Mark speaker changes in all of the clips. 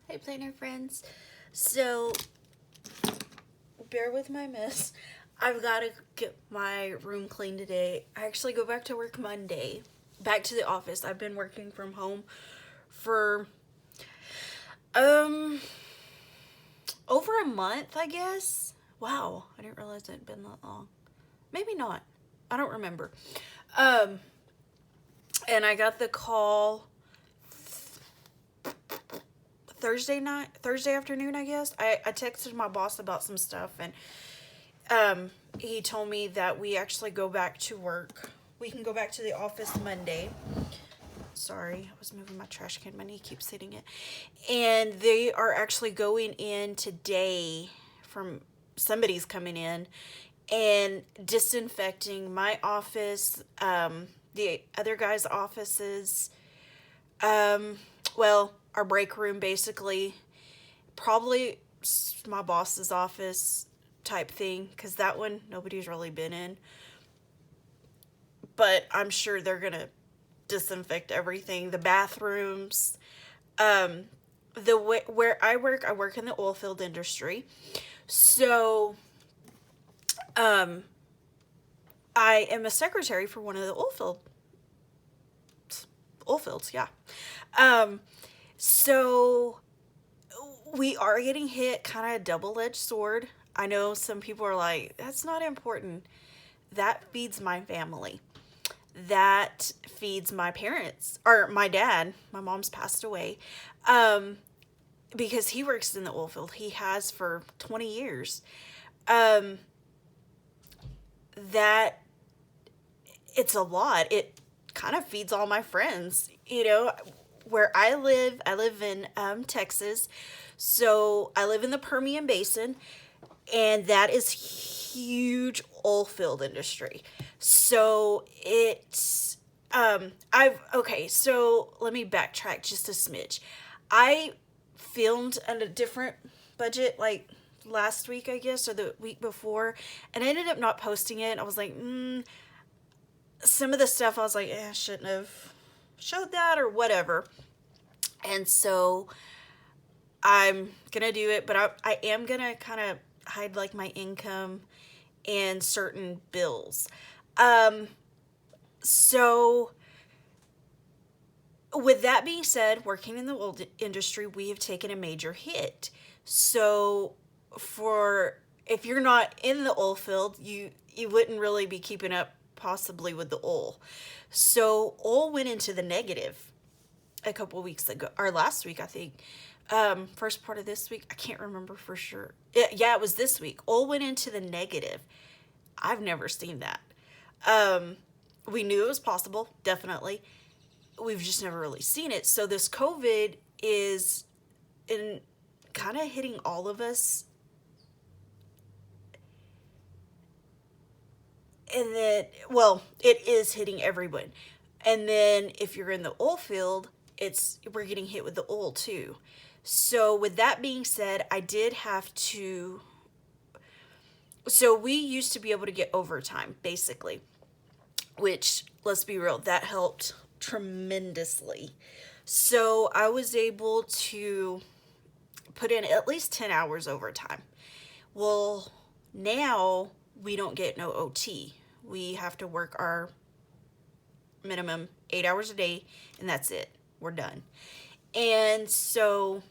Speaker 1: Hey planner friends. So bear with my mess. I've got to get my room clean today. I actually go back to work Monday. Back to the office. I've been working from home for um over a month, I guess. Wow, I didn't realize it had been that long. Maybe not. I don't remember. Um and I got the call Thursday afternoon, I guess. I texted my boss about some stuff, and he told me that we actually go back to work. We can go back to the office Monday. Sorry, I was moving my trash can. My knee keeps hitting it. And they are actually going in today from somebody's coming in and disinfecting my office, the other guys' offices, um, well, our break room basically, probably my boss's office type thing, because that one nobody's really been in. But I'm sure they're gonna disinfect everything. The bathrooms, um, where I work in the oil field industry, so um, I am a secretary for one of the oil fields, yeah. Um, so we are getting hit kind of a double-edged sword. I know some people are like, that's not important. That feeds my family. That feeds my parents, or my dad. My mom's passed away. Um, because he works in the oil field. He has for 20 years. Um, that it's a lot. It kind of feeds all my friends. Where I live in Texas. So I live in the Permian Basin, and that is huge oil field industry. So it's I've okay, so let me backtrack just a smidge. I filmed on a different budget like last week, I guess, or the week before, and I ended up not posting it. I was like, some of the stuff I was like, I shouldn't have showed that or whatever. And so I'm gonna do it, but I am gonna kind of hide like my income and certain bills. Um, so with that being said, working in the oil industry, we have taken a major hit. So for if you're not in the oil field, you wouldn't really be keeping up possibly with the oil. So oil went into the negative a couple weeks ago, or last week, I think. First part of this week, I can't remember for sure. Yeah, it was this week. Oil went into the negative. I've never seen that. Um, we knew it was possible, definitely. We've just never really seen it. So this COVID is in kind of hitting all of us, and then, well, it is hitting everyone. And then if you're in the oil field, we're getting hit with the oil too. So with that being said, I did have to. So we used to be able to get overtime, basically, which, let's be real, that helped tremendously. So I was able to put in at least 10 hours overtime. Well, now we don't get no OT. We have to work our minimum 8 hours a day, and that's it. We're done. And so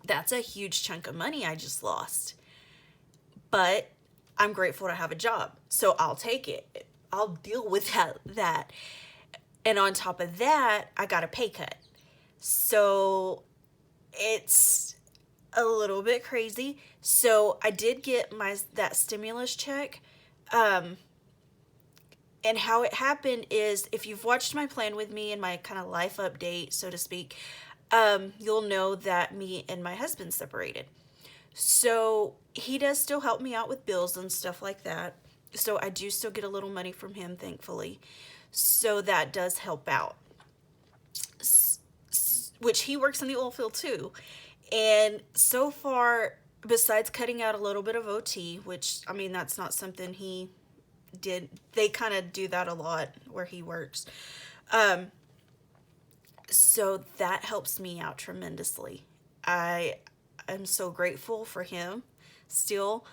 Speaker 1: that's a huge chunk of money I just lost. But I'm grateful to have a job, so I'll take it. I'll deal with that. And on top of that, I got a pay cut. So it's a little bit crazy. So I did get that stimulus check. And how it happened is, if you've watched my plan with me and my kind of life update, so to speak, you'll know that me and my husband separated. So he does still help me out with bills and stuff like that. So I do still get a little money from him, thankfully. So that does help out. Which he works in the oil field too. And so far, besides cutting out a little bit of OT, which, I mean, that's not something he did. They kind of do that a lot where he works. So that helps me out tremendously. I am so grateful for him still.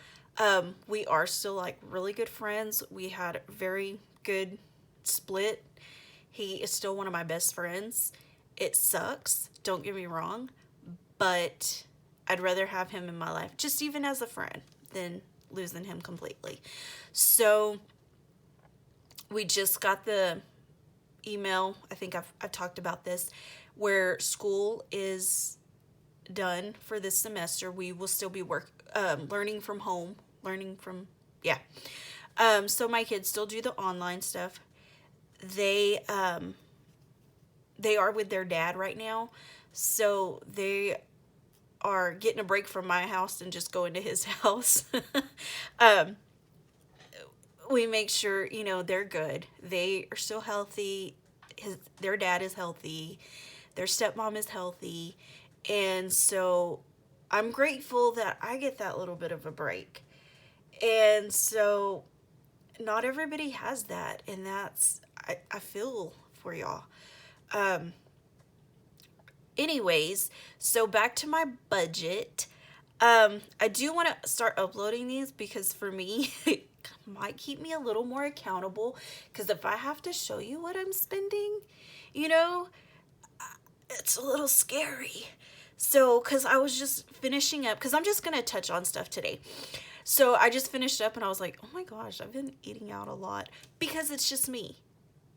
Speaker 1: We are still like really good friends. We had a very good split. He is still one of my best friends. It sucks, don't get me wrong, but I'd rather have him in my life, just even as a friend, than losing him completely. So we just got the email. I think I've talked about this, where school is done for this semester. We will still be learning from home, learning from, yeah. So my kids still do the online stuff. They are with their dad right now, so they are getting a break from my house and just going to his house. um, we make sure, they're good. They are still healthy. Their dad is healthy. Their stepmom is healthy. And so I'm grateful that I get that little bit of a break. And so not everybody has that. And I feel for y'all. Anyways, so back to my budget. I do want to start uploading these because for me, it might keep me a little more accountable. Because if I have to show you what I'm spending, it's a little scary. So, because I was just finishing up, because I'm just going to touch on stuff today. So I just finished up and I was like, oh my gosh, I've been eating out a lot because it's just me.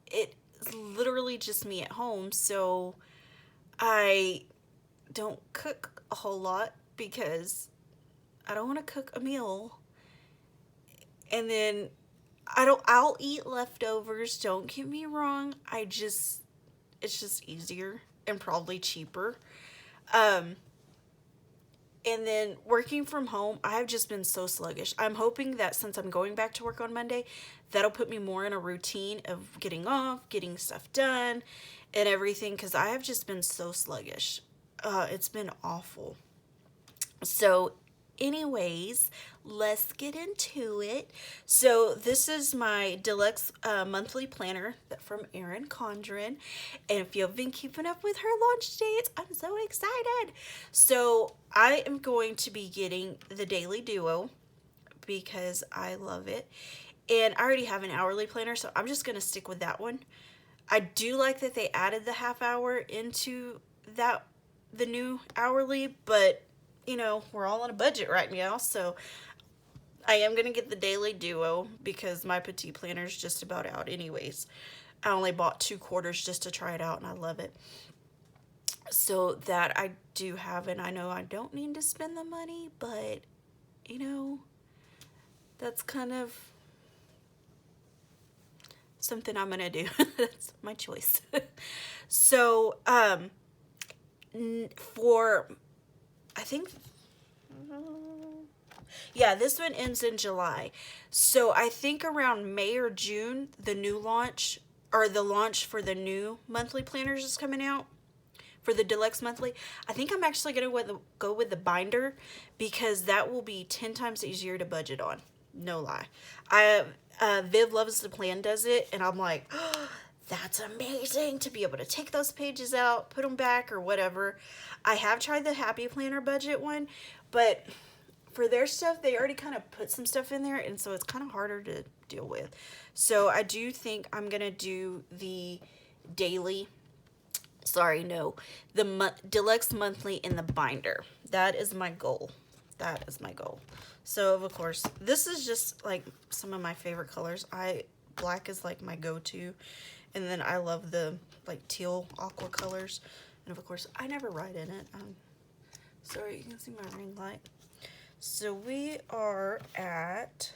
Speaker 1: It's literally just me at home. So I don't cook a whole lot because I don't want to cook a meal. And then I'll eat leftovers. Don't get me wrong. It's just easier and probably cheaper. And then working from home, I've just been so sluggish. I'm hoping that since I'm going back to work on Monday, that'll put me more in a routine of getting off, getting stuff done, and everything, because I have just been so sluggish. It's been awful. So anyways, let's get into it. So this is my deluxe monthly planner from Erin Condren. And if you've been keeping up with her launch dates, I'm so excited. So I am going to be getting the Daily Duo because I love it. And I already have an hourly planner, so I'm just going to stick with that one. I do like that they added the half hour into the new hourly, but we're all on a budget right now, so I am going to get the Daily Duo because my petite planner is just about out anyways. I only bought 2 quarters just to try it out, and I love it. So that I do have, and I know I don't need to spend the money, but, that's kind of something I'm going to do. That's my choice. So, for... I think, this one ends in July. So I think around May or June, the launch for the new monthly planners is coming out for the deluxe monthly. I think I'm actually going to go with the binder because that will be 10 times easier to budget on. No lie. Viv Loves the Plan does it, and I'm like, oh, that's amazing to be able to take those pages out, put them back or whatever. I have tried the Happy Planner budget one, but for their stuff, they already kind of put some stuff in there, and so it's kind of harder to deal with. So I do think I'm going to do the daily, the deluxe monthly in the binder. That is my goal. So, of course, this is just like some of my favorite colors. Black is like my go-to. And then I love the like teal aqua colors. And of course, I never write in it. Sorry, you can see my ring light. So we are at,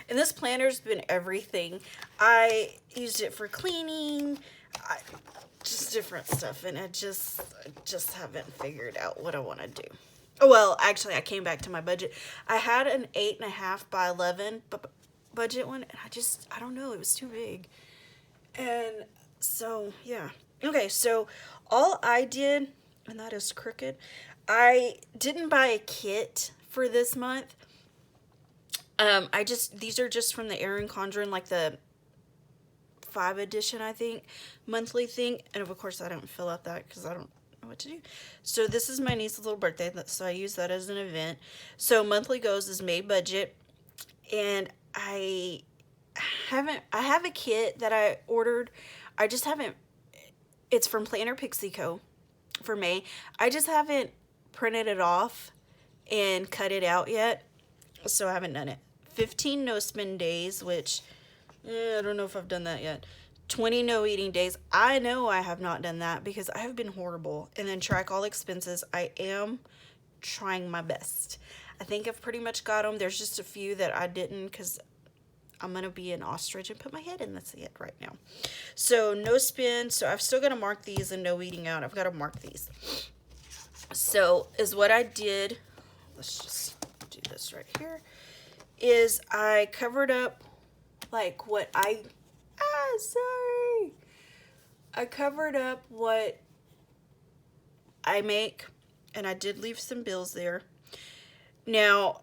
Speaker 1: and this planner's been everything. I used it for cleaning, just different stuff. And I just haven't figured out what I want to do. Well, actually, I came back to my budget. I had an 8.5 by 11 budget one. And I don't know, it was too big. And so, yeah. Okay, so all I did, and that is crooked, I didn't buy a kit for this month. These are just from the Erin Condren, like the 5 edition, I think, monthly thing. And of course, I don't fill out that because I don't know what to do. So this is my niece's little birthday, so I use that as an event. So monthly goals is May budget, and I have a kit that I ordered. I just haven't, it's from Planner Pixie Co. for May. I just haven't printed it off and cut it out yet, so I haven't done it. 15 no spend days, which I don't know if I've done that yet. 20 no eating days. I know I have not done that because I have been horrible. And then track all expenses. I am trying my best. I think I've pretty much got them. There's just a few that I didn't because I'm going to be an ostrich and put my head in the sand right now. So no spend. So I've still got to mark these, and no eating out. I've got to mark these. So is what I did. Let's just do this right here. Is I covered up like what I covered up what I make, and I did leave some bills there. Now,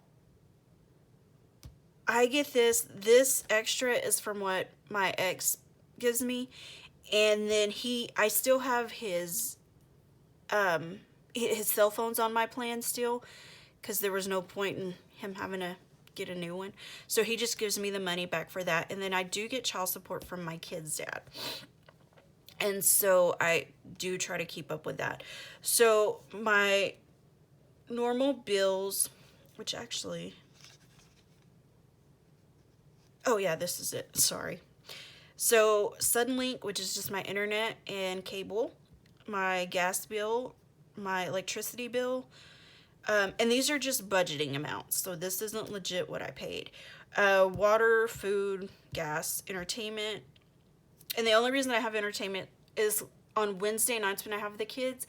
Speaker 1: I get this extra is from what my ex gives me, and then I still have his cell phones on my plan still, because there was no point in him having to get a new one. So he just gives me the money back for that. And then I do get child support from my kid's dad. And so I do try to keep up with that. So my normal bills, which actually, oh yeah, this is it. Sorry. So Suddenlink, which is just my internet and cable, my gas bill, my electricity bill, and these are just budgeting amounts, so this isn't legit what I paid. Water, food, gas, entertainment. And the only reason I have entertainment is on Wednesday nights when I have the kids,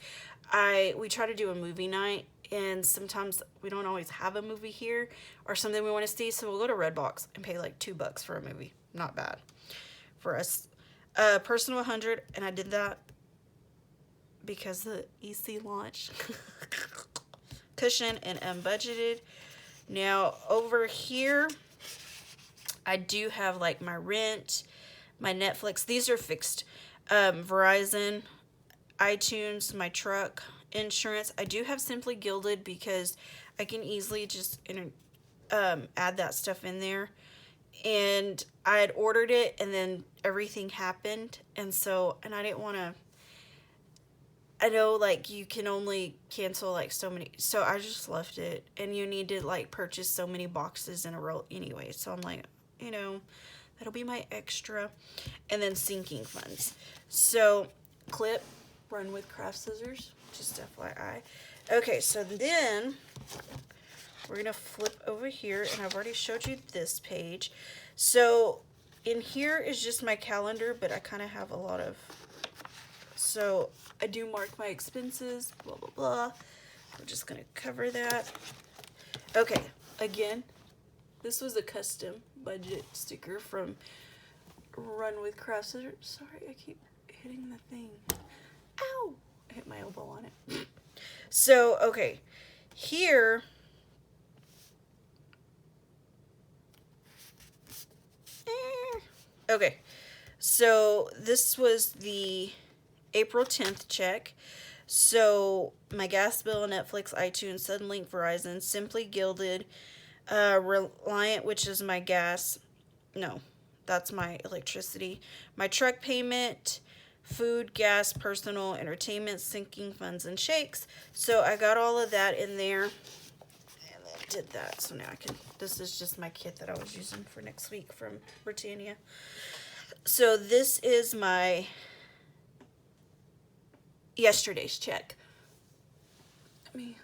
Speaker 1: we try to do a movie night, and sometimes we don't always have a movie here or something we want to see, so we'll go to Redbox and pay like $2 for a movie. Not bad for us. Personal 100, and I did that because the EC launched. Cushion and unbudgeted. Now over here I do have like my rent, my Netflix. These are fixed. Verizon, iTunes, my truck, insurance. I do have Simply Gilded because I can easily just add that stuff in there. And I had ordered it, and then everything happened, and I didn't want to. I know, like, you can only cancel, like, so many, so I just left it, and you need to, like, purchase so many boxes in a row anyway, so I'm like, that'll be my extra. And then sinking funds. So, clip, run with craft scissors, just FYI. Okay, so then, we're going to flip over here, and I've already showed you this page. So, in here is just my calendar, but I kind of have a lot of, so I do mark my expenses, blah, blah, blah. We're just going to cover that. Okay, again, this was a custom budget sticker from Run with Craft Scissors. Sorry, I keep hitting the thing. Ow! I hit my elbow on it. So, okay, here, okay, so this was the April 10th check. So my gas bill, Netflix, iTunes, Suddenlink, Verizon, Simply Gilded, Reliant, which is my gas. No, that's my electricity. My truck payment, food, gas, personal, entertainment, sinking funds, and shakes. So I got all of that in there, and then did that. So now I can, this is just my kit that I was using for next week from Britannia. So this is my yesterday's check. Let me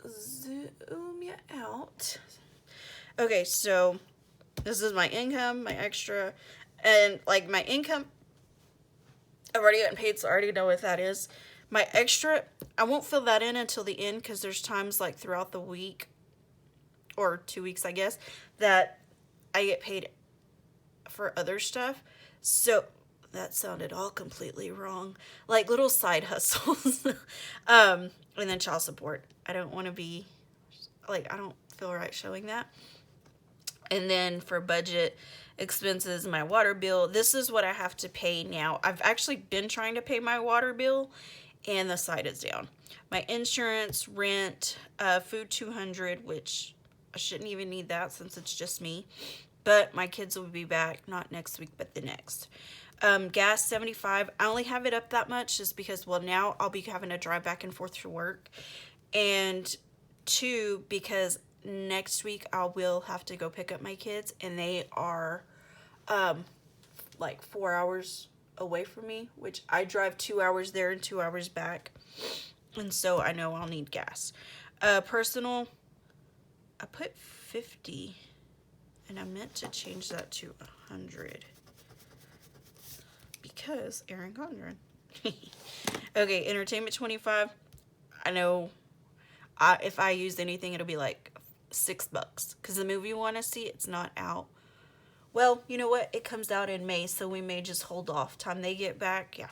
Speaker 1: zoom you out. Okay, so this is my income, my extra, and like my income, I've already gotten paid, so I already know what that is. My extra, I won't fill that in until the end because there's times like throughout the week, or 2 weeks, I guess, that I get paid for other stuff. So that sounded all completely wrong. Like little side hustles. And then child support. I don't want to be, like, I don't feel right showing that. And then for budget expenses, my water bill. This is what I have to pay now. I've actually been trying to pay my water bill, and the side is down. My insurance, rent, food 200, which I shouldn't even need that since it's just me. But my kids will be back, not next week, but the next. Gas 75. I only have it up that much just because, well, now I'll be having to drive back and forth to work. And 2, because next week I will have to go pick up my kids, and they are like 4 hours away from me, which I drive 2 hours there and 2 hours back. And so I know I'll need gas. Personal, I put 50, and I meant to change that to 100 because Erin Condren. Okay, entertainment 25. I know if I use anything, it'll be like $6 because the movie you want to see, it's not out. Well, you know what? It comes out in May, so we may just hold off. Time they get back, yeah.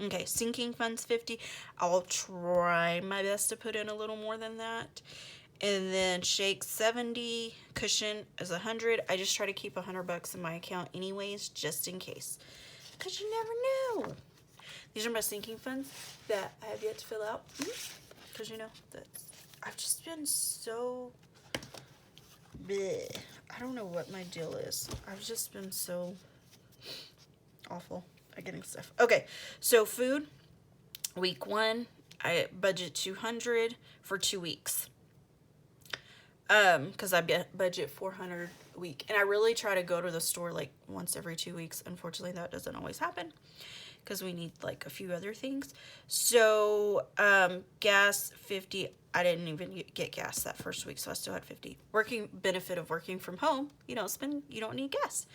Speaker 1: Okay, sinking funds 50. I'll try my best to put in a little more than that. And then shake 70, cushion is 100. I just try to keep $100 in my account anyways, just in case. Because you never know. These are my sinking funds that I have yet to fill out. Because, you know, I've just been so bleh. I don't know what my deal is. I've just been so awful at getting stuff. Okay, so food, week 1, I budget 200 for 2 weeks. Because I budget 400 a week. And I really try to go to the store like once every 2 weeks. Unfortunately, that doesn't always happen because we need like a few other things. So, gas 50. I didn't even get gas that first week, so I still had 50. Benefit of working from home, you don't need gas.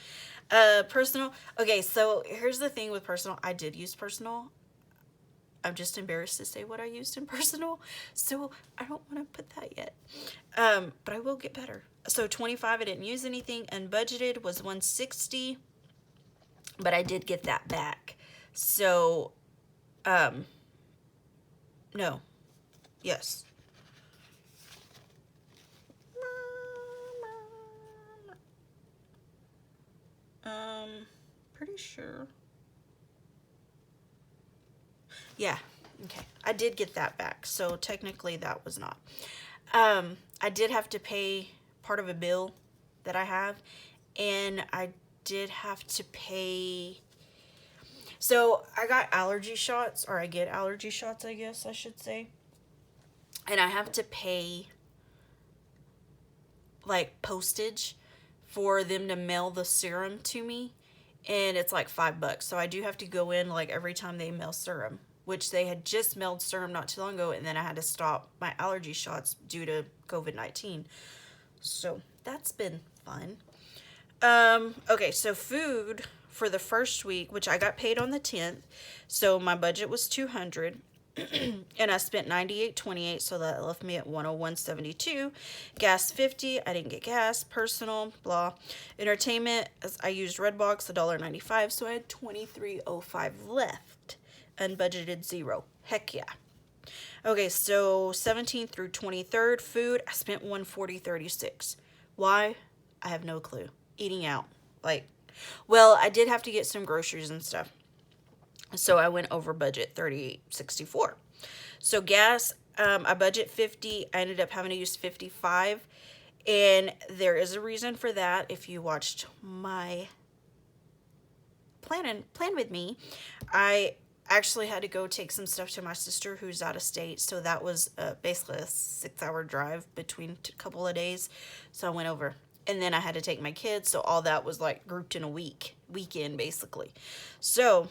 Speaker 1: Personal. Okay, so here's the thing with personal. I did use personal. I'm just embarrassed to say what I used in personal, so I don't want to put that yet. But I will get better. So 25, I didn't use anything, and budgeted was 160, but I did get that back. So, no, yes. Pretty sure. Yeah, okay. I did get that back, so technically that was not. I did have to pay part of a bill that I have, and I did have to pay. So I got allergy shots, or I get allergy shots, I guess I should say. And I have to pay like postage for them to mail the serum to me, and it's like $5. So I do have to go in like every time they mail serum, which they had just mailed serum not too long ago, and then I had to stop my allergy shots due to COVID-19. So that's been fun. Okay, so food for the first week, which I got paid on the 10th, so my budget was 200. And I spent $98.28, so that left me at $101.72. Gas 50, I didn't get gas. Personal, blah. Entertainment, I used Redbox, $1.95, so I had $23.05 left. Unbudgeted 0. Heck yeah. Okay, so 17th through 23rd, food, I spent $140.36. Why? I have no clue. Eating out. Well, I did have to get some groceries and stuff. So I went over budget, $38.64. So gas, I budget 50. I ended up having to use 55. And there is a reason for that. If you watched my plan with me, I actually had to go take some stuff to my sister who's out of state. So that was basically a 6-hour drive between a couple of days. So I went over. And then I had to take my kids. So all that was like grouped in a weekend basically. So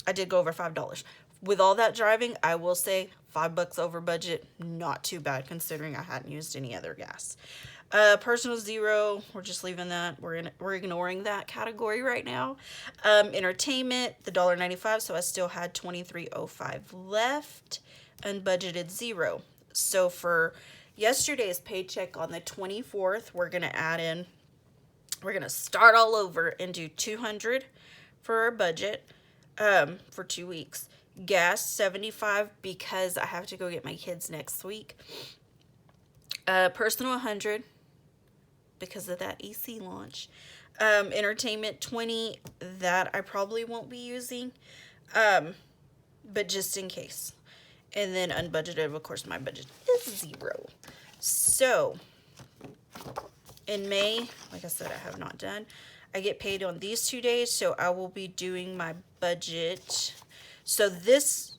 Speaker 1: I did go over $5. With all that driving, I will say $5 over budget, not too bad considering I hadn't used any other gas. Personal 0, we're just leaving that. We're ignoring that category right now. Entertainment, the $1.95, so I still had $23.05 left. Unbudgeted 0. So for yesterday's paycheck on the 24th, we're gonna start all over and do 200 for our budget. For 2 weeks. Gas 75 because I have to go get my kids next week. Personal 100 because of that EC launch. Entertainment 20, that I probably won't be using, but just in case. And then unbudgeted, of course, my budget is 0. So in May, like I said, I have not done. I get paid on these 2 days, so I will be doing my budget. So this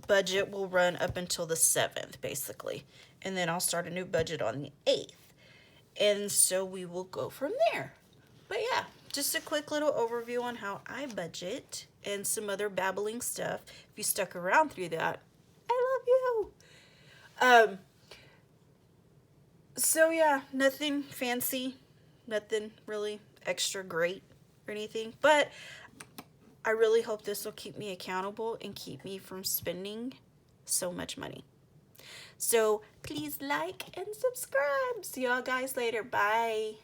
Speaker 1: budget will run up until the 7th, basically. And then I'll start a new budget on the 8th. And so we will go from there. But yeah, just a quick little overview on how I budget and some other babbling stuff. If you stuck around through that, I love you. So yeah, nothing fancy, nothing really extra great or anything, but I really hope this will keep me accountable and keep me from spending so much money. So please like and subscribe. See y'all guys later. Bye.